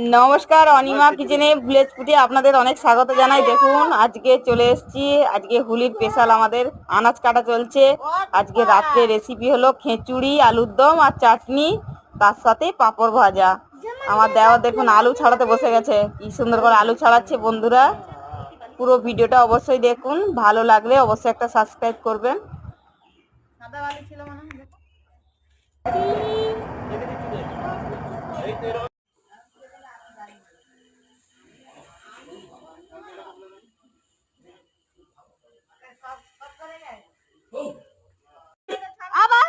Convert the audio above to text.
নমস্কার, অনিমা কিচেনে ভিলেজ ফুডে আপনাদের অনেক স্বাগত জানাই। দেখুন আজকে চলে এসেছি, আজকে হোলির স্পেশাল আমাদের আনাজ কাটা চলছে। আজকে রাত্রে রেসিপি হলো খিচুড়ি, আলুর দম আর চাটনি, তার সাথে পাঁপড় ভাজা। আমার দেওয়া দেখুন আলু ছাড়াতে বসে গেছে, কি সুন্দর করে আলু ছাড়াচ্ছে। বন্ধুরা পুরো ভিডিওটা অবশ্যই দেখুন, ভালো লাগলে অবশ্যই একটা সাবস্ক্রাইব করবেন। আবার